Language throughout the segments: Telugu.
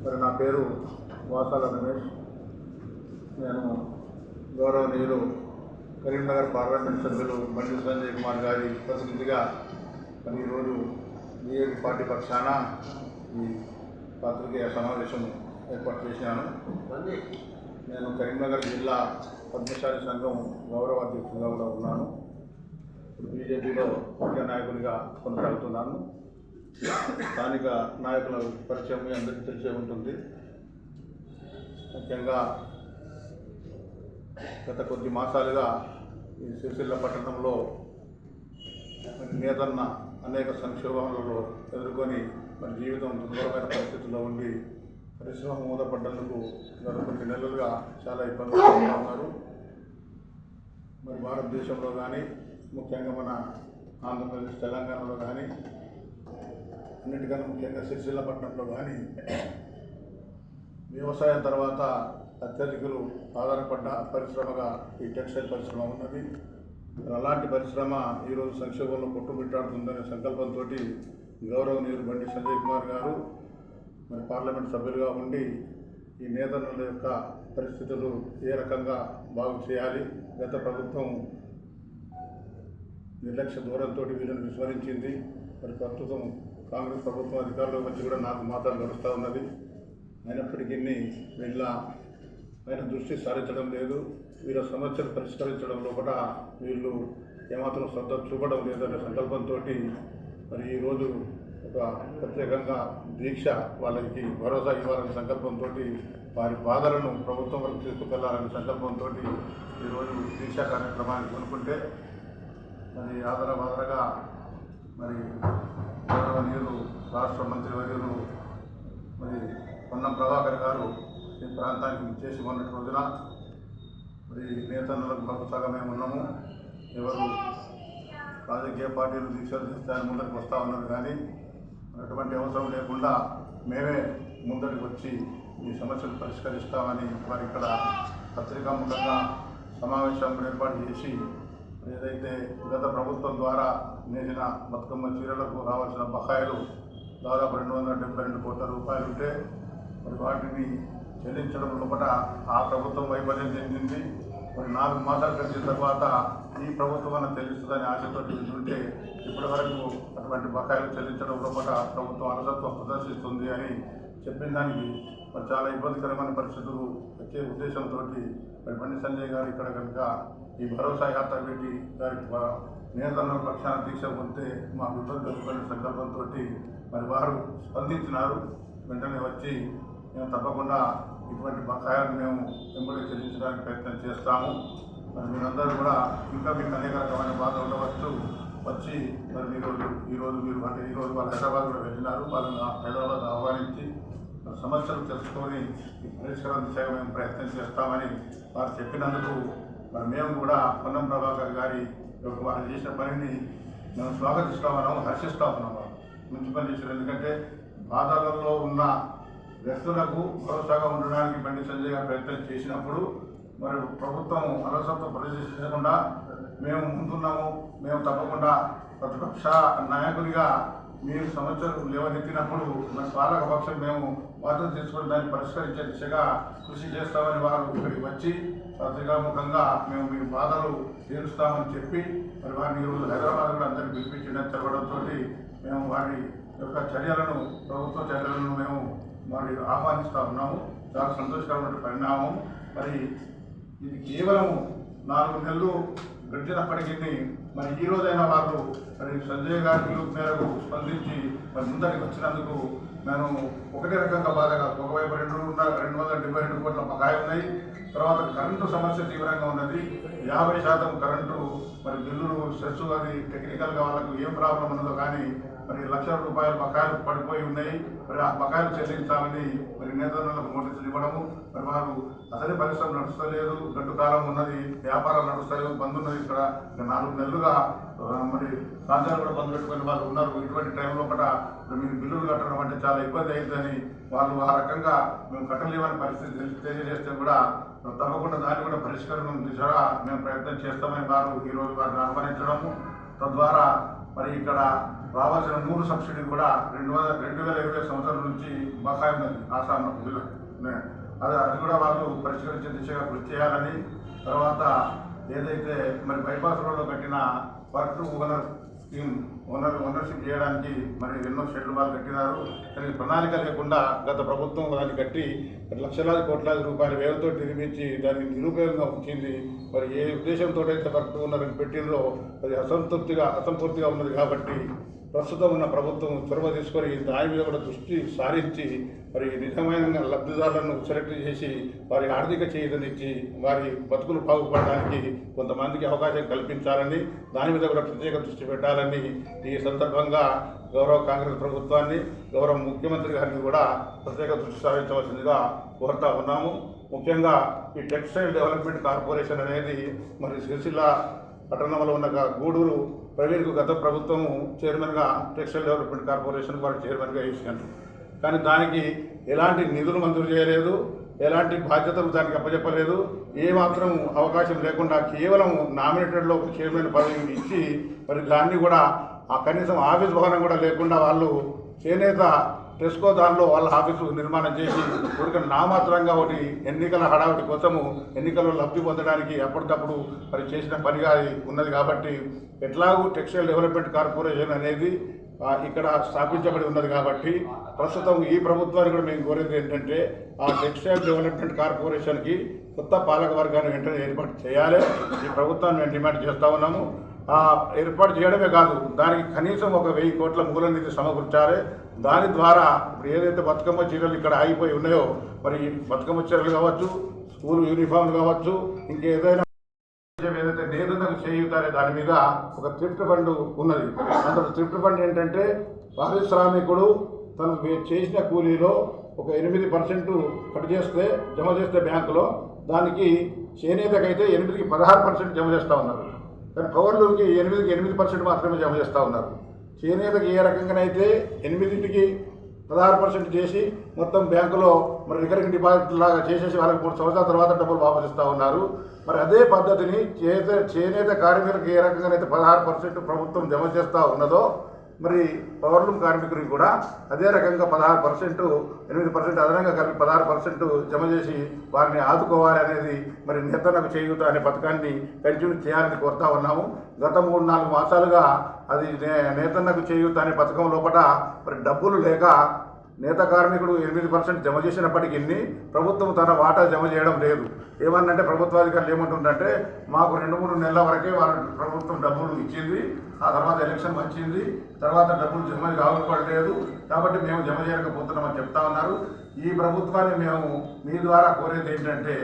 మరి నా పేరు వాసాల రమేష్. నేను గౌరవనీయులు కరీంనగర్ పార్లమెంట్ సభ్యులు బండి సంజయ్ కుమార్ గారి ప్రతినిధిగా మరి ఈరోజు బీజేపీ పార్టీ పక్షాన ఈ పాత్రికేయ సమావేశం ఏర్పాటు చేశాను. నేను కరీంనగర్ జిల్లా పద్మశాలి సంఘం గౌరవ అధ్యక్షుడిగా కూడా ఉన్నాను. ఇప్పుడు బీజేపీలో ముఖ్య నాయకుడిగా కొనసాగుతున్నాను. స్థానిక నాయకుల పరిచయం మీ అందరికీ తెలిసే ఉంటుంది. ముఖ్యంగా గత కొద్ది మాసాలుగా ఈ సిరిసిల్ల పట్టణంలో నేతన్న అనేక సంక్షోభాలలో ఎదుర్కొని మరి జీవితం దుర్భరమైన పరిస్థితుల్లో ఉండి పరిశ్రమ మూతపడ్డందుకు గత కొన్ని నెలలుగా చాలా ఇబ్బందులు ఉన్నారు. మరి భారతదేశంలో కానీ ముఖ్యంగా మన ఆంధ్రప్రదేశ్ తెలంగాణలో కానీ అన్నిటికన్నా ముఖ్యంగా సిరిసిల్ల పట్టణంలో కానీ వ్యవసాయం తర్వాత అత్యధికులు ఆధారపడ్డ పరిశ్రమగా ఈ టెక్స్టైల్ పరిశ్రమ ఉన్నది. అలాంటి పరిశ్రమ ఈరోజు సంక్షోభంలో కొట్టుమిట్టాడుతుందనే సంకల్పంతో గౌరవనీయులు బండి సంజయ్ కుమార్ గారు మరి పార్లమెంట్ సభ్యులుగా ఉండి ఈ నేతన్నల యొక్క పరిస్థితులు ఏ రకంగా బాగు చేయాలి, గత ప్రభుత్వం నిర్లక్ష్య దూరంతో వీళ్ళని విస్మరించింది. మరి ప్రస్తుతం కాంగ్రెస్ ప్రభుత్వం అధికారంలోకి వచ్చి కూడా నాకు మాత్రం గడుస్తూ ఉన్నది. అయినప్పటికీ వీళ్ళ పైన దృష్టి సారించడం లేదు. వీళ్ళ సమస్యలు పరిష్కరించడంలో కూడా వీళ్ళు ఏమాత్రం శ్రద్ధ చూపడం లేదనే సంకల్పంతో మరి ఈరోజు ఒక ప్రత్యేకంగా దీక్ష వాళ్ళకి భరోసా ఇవ్వాలనే సంకల్పంతో వారి బాధలను ప్రభుత్వం వరకు తీసుకువెళ్లాలనే సంకల్పంతో ఈరోజు దీక్షా కార్యక్రమాన్ని కొనుక్కుంటే మరి ఆదరబాదరగా మరి గౌరవనీయులు రాష్ట్ర మంత్రివర్యులు మరి పొన్నం ప్రభాకర్ గారు ఈ ప్రాంతానికి చేసి మొన్నటి రోజున మరి నేతన్నలకు భరోసాగా మేము ఉన్నాము. ఎవరు రాజకీయ పార్టీలు దీక్షలు చేస్తాయని ముందరికి వస్తూ ఉన్నారు, కానీ అటువంటి అవసరం లేకుండా మేమే ముందరికి వచ్చి ఈ సమస్యలు పరిష్కరిస్తామని వారు ఇక్కడ పత్రికాముఖంగా సమావేశం ఏర్పాటు చేసి ఏదైతే గత ప్రభుత్వం ద్వారా నేసిన బతుకమ్మ చీరలకు రావాల్సిన బకాయిలు దాదాపు 272 కోట్ల రూపాయలు ఉంటే మరి వాటిని చెల్లించడం లోపల ఆ ప్రభుత్వం వైఫల్యం చెందింది. మరి 4 మాసాలు గడిచిన తర్వాత ఈ ప్రభుత్వం అన్న తెలుస్తుందని ఆశతో ఉంటే ఇప్పటి వరకు అటువంటి బకాయిలు చెల్లించడం లోపల ప్రభుత్వం అలసత్వం ప్రదర్శిస్తుంది అని చెప్పిన దానికి మరి చాలా ఇబ్బందికరమైన పరిస్థితులు వచ్చే ఉద్దేశంతో మరి బండి సంజయ్ గారు ఇక్కడ కనుక ఈ భరోసా యాత్ర పెట్టి గారికి నేతన్న పక్షాన దీక్ష పొందితే మాకు ఇబ్బంది జరుగుతున్న సంకల్పంతో మరి వారు స్పందించినారు. వెంటనే వచ్చి మేము తప్పకుండా ఇటువంటి బకాయిలను మేము వెంబడి చెల్లించడానికి ప్రయత్నం చేస్తాము. మరి మీరందరూ కూడా ఇంకా మీకు అనేక రకమైన బాధలు ఉండవచ్చు. వచ్చి మరి ఈరోజు వాళ్ళు హైదరాబాద్ కూడా వెళ్ళినారు. వాళ్ళని హైదరాబాద్ ఆహ్వానించి సమస్యలు తెలుసుకొని ఈ పరిష్కారం దిశగా మేము ప్రయత్నం చేస్తామని వారు చెప్పినందుకు మరి మేము కూడా పొన్నం ప్రభాకర్ గారి వారు చేసిన పనిని మేము స్వాగతిస్తూ ఉన్నాము, హర్షిస్తూ ఉన్నాము. మంచి పని చేశారు. ఎందుకంటే బాధలలో ఉన్న వ్యక్తులకు భరోసాగా ఉండడానికి బండి సంజయ్ గారు ప్రయత్నం చేసినప్పుడు మరి ప్రభుత్వం అలసత్వం ప్రదర్శించకుండా మేము ముందున్నాము, మేము తప్పకుండా ప్రతిపక్ష నాయకుడిగా మీరు సమస్యలు లేవనెత్తినప్పుడు మరి పాలకపక్షం మేము బాధ్యత తీసుకొని దాన్ని పరిష్కరించే దిశగా కృషి చేస్తామని వారు ఇక్కడికి వచ్చి పత్రికాముఖంగా మేము మీ బాధలు తీరుస్తామని చెప్పి మరి వారిని ఈరోజు హైదరాబాద్ కూడా అందరినీ పిలిపించడం తెలవడంతో మేము వారి యొక్క చర్యలను ప్రభుత్వ చర్యలను మేము మరి ఆహ్వానిస్తూ ఉన్నాము. చాలా సంతోషకరమైన పరిణామం. మరి ఇది కేవలం 4 నెలలు గడిచినప్పటికీ మరి ఈ రోజైనా వారు మరి సంజయ్ గారి పిలుపు మేరకు స్పందించి మరి ముందరికి వచ్చినందుకు నేను ఒకటే రకంగా బాధగా ఒకవైపు 272 కోట్ల బకాయి ఉన్నాయి. తర్వాత కరెంటు సమస్య తీవ్రంగా ఉన్నది. 50% కరెంటు మరి బిల్లులు స్ట్రెస్ అది టెక్నికల్గా వాళ్ళకు ఏం ప్రాబ్లం ఉన్నదో కానీ మరి లక్షల రూపాయల బకాయిలు పడిపోయి ఉన్నాయి. మరి ఆ బకాయిలు చెల్లించాలని మరి నేతలకు నోటీసులు ఇవ్వడము. మరి వారు అసలే పరిశ్రమ నడుస్తలేదు, గడ్డు కాలం ఉన్నది, వ్యాపారాలు నడుస్తలేవు, బంద్ ఉన్నది. ఇక్కడ 4 నెలలుగా మరి రాజ్యాలు కూడా బంద్ పెట్టుకుని వాళ్ళు ఉన్నారు. ఇటువంటి టైంలో కూడా మీరు బిల్లులు కట్టడం అంటే చాలా ఇబ్బంది అయిందని వాళ్ళు ఆ రకంగా మేము కట్టలేవని పరిస్థితి తెలియజేస్తే కూడా తప్పకుండా దాన్ని కూడా పరిష్కరణ దిశగా మేము ప్రయత్నం చేస్తామని వారు ఈరోజు వారిని ఆహ్వానించడము. తద్వారా మరి ఇక్కడ రావాల్సిన నూరు సబ్సిడీ కూడా 2020 సంవత్సరం నుంచి బకాయి ఉన్నది ఆసాం అది కూడా వాళ్ళు పరిష్కరించే దిశగా కృషి చేయాలని, తర్వాత ఏదైతే మరి బైపాస్ రోడ్లో కట్టిన వర్క్ ఓనర్ స్కీమ్ ఓనర్షిప్ చేయడానికి మరి ఎన్నో షెడ్లు వాళ్ళు కట్టినారు. కానీ ప్రణాళిక లేకుండా గత ప్రభుత్వం దాన్ని కట్టి లక్షలాది కోట్లాది రూపాయల వ్యయంతో నిర్మించి దాన్ని నిరుపయోగంగా ఉంచింది. మరి ఏ ఉద్దేశంతో అయితే వర్క్ ఓనర్ని పెట్టినో అది అసంపూర్తిగా ఉన్నది. కాబట్టి ప్రస్తుతం ఉన్న ప్రభుత్వం చొరవ తీసుకొని దాని మీద కూడా దృష్టి సారించి మరి నిజమైన లబ్ధిదారులను సెలెక్ట్ చేసి వారి ఆర్థిక చేయూతనిచ్చి వారి బతుకులు బాగుపడడానికి కొంతమందికి అవకాశం కల్పించాలని, దాని మీద కూడా ప్రత్యేక దృష్టి పెట్టాలని ఈ సందర్భంగా గౌరవ కాంగ్రెస్ ప్రభుత్వాన్ని, గౌరవ ముఖ్యమంత్రి గారిని కూడా ప్రత్యేక దృష్టి సారించవలసిందిగా కోరుతా ఉన్నాము. ముఖ్యంగా ఈ టెక్స్టైల్ డెవలప్మెంట్ కార్పొరేషన్ అనేది మరి సిరిసిల్ల పట్టణంలో ఉన్న గూడూరు ప్రవీణ్కు గత ప్రభుత్వము చైర్మన్గా టెక్స్టైల్ డెవలప్మెంట్ కార్పొరేషన్ వారు చైర్మన్గా వేసినారు. కానీ దానికి ఎలాంటి నిధులు మంజూరు చేయలేదు, ఎలాంటి బాధ్యతలు దానికి అప్పచెప్పలేదు. ఏమాత్రం అవకాశం లేకుండా కేవలం నామినేటెడ్లో ఒక చైర్మన్ పదవి ఇచ్చి మరి దాన్ని కూడా ఆ కనీసం ఆఫీస్ భవనం కూడా లేకుండా వాళ్ళు చేనేత టెస్కో దానిలో వాళ్ళ ఆఫీసు నిర్మాణం చేసి ఊరిక నామాత్రంగా ఒకటి ఎన్నికల హడావుడి కోసము ఎన్నికల్లో లబ్ధి పొందడానికి అప్పటికప్పుడు మరి చేసిన పనిగా ఉన్నది. కాబట్టి ఎట్లాగూ టెక్స్టైల్ డెవలప్మెంట్ కార్పొరేషన్ అనేది ఇక్కడ స్థాపించబడి ఉన్నది. కాబట్టి ప్రస్తుతం ఈ ప్రభుత్వానికి కూడా మేము కోరేది ఏంటంటే ఆ టెక్స్టైల్ డెవలప్మెంట్ కార్పొరేషన్కి కొత్త పాలక వర్గాన్ని వెంటనే ఏర్పాటు చేయాలి. ఈ ప్రభుత్వాన్ని మేము డిమాండ్ చేస్తూ ఉన్నాము. ఏర్పాటు చేయడమే కాదు, దానికి కనీసం ఒక 1000 కోట్ల మూల నిధి సమకూర్చాలి. దాని ద్వారా ఇప్పుడు ఏదైతే బతుకమ్మ చీరలు ఇక్కడ ఆగిపోయి ఉన్నాయో మరి బతుకమ్మ చీరలు కావచ్చు, స్కూల్ యూనిఫామ్లు కావచ్చు, ఇంకేదైనా ఏదైతే నేతలకు చేయుతారే దాని మీద ఒక థ్రిఫ్ట్ ఫండ్ ఉన్నది. అందులో థ్రిఫ్ట్ ఫండ్ ఏంటంటే పారిశ్రామికుడు తను చేసిన కూలీలో ఒక 8% కట్ చేస్తే జమ చేస్తే బ్యాంకులో దానికి చేనేతకైతే 8కి 16% జమ చేస్తూ ఉన్నారు. కానీ పవర్లూరుకి 8కి 8% మాత్రమే జమ చేస్తూ ఉన్నారు. చేనేతకి ఏ రకంగానైతే 8కి 16% చేసి మొత్తం బ్యాంకులో మరి రికరింగ్ డిపాజిట్ లాగా చేసేసి వాళ్ళకి 3 సంవత్సరాల తర్వాత డబ్బులు వాపసిస్తూ ఉన్నారు. మరి అదే పద్ధతిని చేనేత కార్మికులకు ఏ రకంగానైతే 16% ప్రభుత్వం జమ చేస్తూ ఉన్నదో మరి పవర్లూమ్ కార్మికుడికి కూడా అదే రకంగా 16%, 8% అదనంగా కలిపి 16% జమ చేసి వారిని ఆదుకోవాలి అనేది మరి నేతన్నకు చేయూత అనే పథకాన్ని కంటిన్యూ చేయాలని కోరుతా ఉన్నాము. గత 3-4 మాసాలుగా అది నేతన్నకు చేయూత అనే పథకం లోపల మరి డబ్బులు లేక నేత కార్మికుడు 8% జమ చేసినప్పటికీ ప్రభుత్వం తన వాటా జమ చేయడం లేదు. ఏమన్నంటే ప్రభుత్వాధికారులు ఏమంటుందంటే మాకు 2-3 నెలల వరకే వాళ్ళ ప్రభుత్వం డబ్బులు ఇచ్చింది, ఆ తర్వాత ఎలక్షన్ వచ్చింది, తర్వాత డబ్బులు జమ కావట్లేదు కాబట్టి మేము జమ చేయకపోతున్నామని చెప్తా ఉన్నారు. ఈ ప్రభుత్వాన్ని మేము మీ ద్వారా కోరేది ఏంటంటే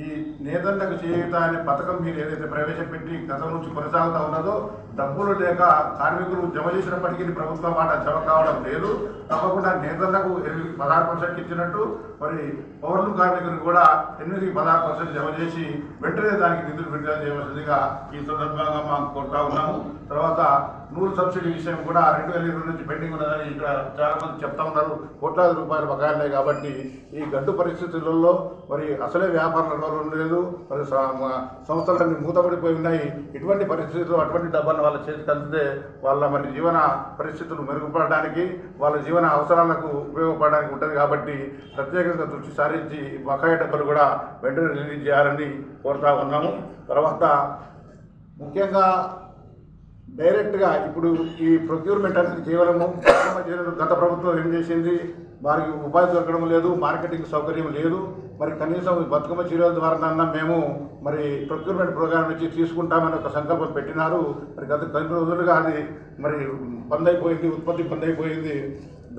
ఈ నేతన్నకు చేయూత అనే పథకం మీరు ఏదైతే ప్రవేశపెట్టి గతం నుంచి కొనసాగుతూ ఉన్నదో డబ్బులు లేక కార్మికులు జమ చేసినప్పటికీ ప్రభుత్వం మాట జమ కావడం లేదు. తప్పకుండా నేతన్నకు 16% ఇచ్చినట్టు మరి పవర్లూమ్ కార్మికులు కూడా 8కి 16% జమ చేసి వెంటనే దానికి నిధులు విడుదల చేయవలసిందిగా ఈ సందర్భంగా మాకు కోరుతా ఉన్నాము. తర్వాత 100 సబ్సిడీ విషయం కూడా 2020 నుంచి పెండింగ్ ఉన్నదని ఇక్కడ చాలా మంది చెప్తా ఉన్నారు. కోట్లాది రూపాయలు బకాయిలున్నాయి. కాబట్టి ఈ గడ్డు పరిస్థితులలో మరి అసలే వ్యాపారాల లేదు, మరి సంస్థలన్నీ మూతపడిపోయి ఉన్నాయి. ఇటువంటి పరిస్థితుల్లో అటువంటి డబ్బులను వాళ్ళ చేతికి అందితే వాళ్ళ మరి జీవన పరిస్థితులు మెరుగుపడడానికి, వాళ్ళ జీవన అవసరాలకు ఉపయోగపడడానికి ఉంటుంది. కాబట్టి ప్రత్యేకంగా దృష్టి సారించి బకాయి డబ్బులు కూడా వెంటనే రిలీజ్ చేయాలని కోరుతా ఉన్నాము. తర్వాత ముఖ్యంగా డైరెక్ట్గా ఇప్పుడు ఈ ప్రొక్యూర్మెంట్ అనేది కేవలము గత ప్రభుత్వం ఏం చేసింది, వారికి ఉపాధి దొరకడం లేదు, మార్కెటింగ్ సౌకర్యం లేదు. మరి కనీసం బతుకమ్మ చీరల ద్వారా మేము మరి ప్రొక్యూర్మెంట్ ప్రోగ్రామ్ నుంచి తీసుకుంటామని ఒక సంకల్పం పెట్టినారు. మరి గత కొన్ని రోజులుగా అది మరి బంద్ అయిపోయింది, ఉత్పత్తి బంద్ అయిపోయింది.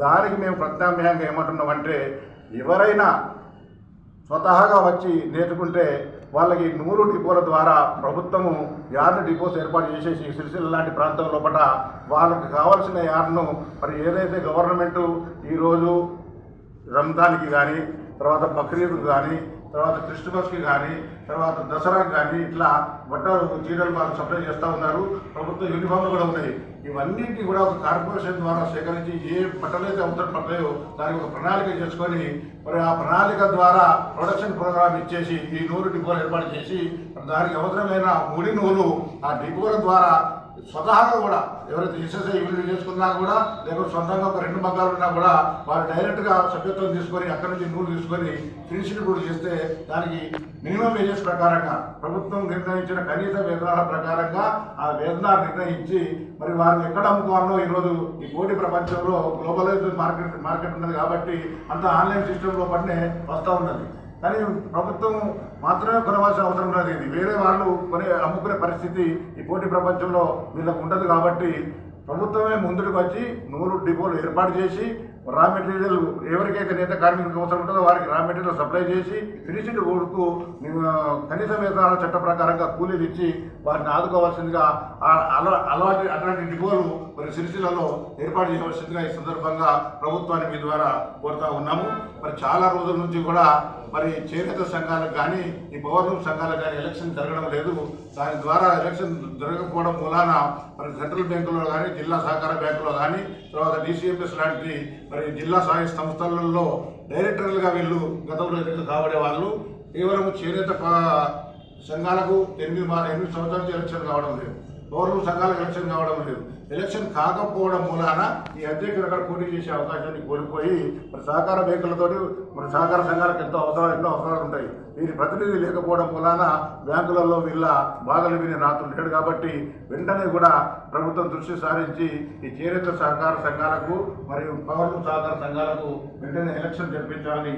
దానికి మేము ప్రత్యామ్నాయంగా ఏమంటున్నామంటే ఎవరైనా స్వతహాగా వచ్చి నేర్చుకుంటే వాళ్ళకి 100 డిపోల ద్వారా ప్రభుత్వము యార్డ్ డిపోస్ ఏర్పాటు చేసేసి సిరిసిల్ల లాంటి ప్రాంతం లోపల వాళ్ళకి కావాల్సిన యార్డ్ను మరి ఏదైతే గవర్నమెంటు ఈరోజు రంజాన్కి కానీ, తర్వాత బక్రీద్కి కానీ, తర్వాత క్రిస్మస్కి కానీ, తర్వాత దసరాకి కానీ ఇట్లా బట్టలు చీరలు వాళ్ళు సప్లై చేస్తూ ఉన్నారు. ప్రభుత్వ యూనిఫామ్లు కూడా ఉన్నాయి. ఇవన్నింటినీ కూడా ఒక కార్పొరేషన్ ద్వారా సేకరించి ఏ బట్టలైతే అవసరం పడతాయో దానికి ఒక ప్రణాళిక చేసుకొని మరి ఆ ప్రణాళిక ద్వారా ప్రొడక్షన్ ప్రోగ్రామ్ ఇచ్చేసి ఈ 100 డిపోలు ఏర్పాటు చేసి దానికి అవసరమైన ముడి నూలు ఆ డిపోల ద్వారా స్వతహాగా కూడా ఎవరైతే ఎస్ఎస్ఐ యూనిట్ చేసుకున్నా కూడా లేకపోతే సొంతంగా ఒక 2 మగ్గాలు ఉన్నా కూడా వాళ్ళు డైరెక్ట్గా సభ్యత్వం తీసుకొని అక్కడి నుంచి నూలు తీసుకొని ఫినిషింగ్ కూడా చేస్తే దానికి మినిమం వేజెస్ ప్రకారంగా ప్రభుత్వం నిర్ణయించిన కనీస వేతనాల ప్రకారంగా ఆ వేతనాలు నిర్ణయించి మరి వారు ఎక్కడ అమ్ముకోవాలో ఈరోజు ఈ పోటీ ప్రపంచంలో గ్లోబలైజ్డ్ మార్కెట్ ఉన్నది కాబట్టి అంత ఆన్లైన్ సిస్టంలో పడినే వస్తూ ఉన్నది. కానీ ప్రభుత్వం మాత్రమే కొనవలసిన అవసరం ఉన్నది. ఇది వేరే వాళ్ళు అమ్ముకునే పరిస్థితి ఈ పోటీ ప్రపంచంలో వీళ్ళకు ఉండదు కాబట్టి ప్రభుత్వమే ముందుకు వచ్చి నూలు డిపోలు ఏర్పాటు చేసి రా మెటీరియల్ ఎవరికైతే నేత కార్మికులకు అవసరం ఉంటుందో వారికి రా మెటీరియల్ సప్లై చేసి ఫినిషింగ్ ఊరుకు కనీస వేతనాల చట్ట ప్రకారంగా కూలీలు ఇచ్చి వారిని ఆదుకోవాల్సిందిగా అట్లాంటి డిపోలు మరి సిరిసిల్లలో ఏర్పాటు చేయవలసిందిగా ఈ సందర్భంగా ప్రభుత్వాన్ని మీ ద్వారా కోరుతా ఉన్నాము. మరి చాలా రోజుల నుంచి కూడా మరి చేనేత సంఘాలకు కానీ ఈ పౌరూమ్ సంఘాలకు కానీ ఎలక్షన్ జరగడం లేదు. దాని ద్వారా ఎలక్షన్ జరగకపోవడం మూలాన మరి సెంట్రల్ బ్యాంకులో కానీ జిల్లా సహకార బ్యాంకులో కానీ తర్వాత DCMS లాంటి మరి జిల్లా సహాయ సంస్థలలో డైరెక్టర్లుగా వీళ్ళు గతంలో ఎన్నికలు కాబడే వాళ్ళు కేవలం చేనేత సంఘాలకు 8 సంవత్సరాల నుంచి ఎలక్షన్ కావడం లేదు, పౌరులు సంఘాలకు ఎలక్షన్ కావడం లేదు. ఎలక్షన్ కాకపోవడం మూలాన ఈ అధ్యక్షులు అక్కడ పోటీ చేసే అవకాశాన్ని కోల్పోయి మరి సహకార బ్యాంకులతోటి మరి సహకార సంఘాలకు ఎన్నో అవసరాలు ఉంటాయి. వీరి ప్రతినిధి లేకపోవడం మూలాన బ్యాంకులలో వీళ్ళ బాధలు విని రాత్రులు లేడు కాబట్టి వెంటనే కూడా ప్రభుత్వం దృష్టి సారించి ఈ చేనేత సహకార సంఘాలకు మరియు పౌరుల సహకార సంఘాలకు వెంటనే ఎలక్షన్ జరిపించాలని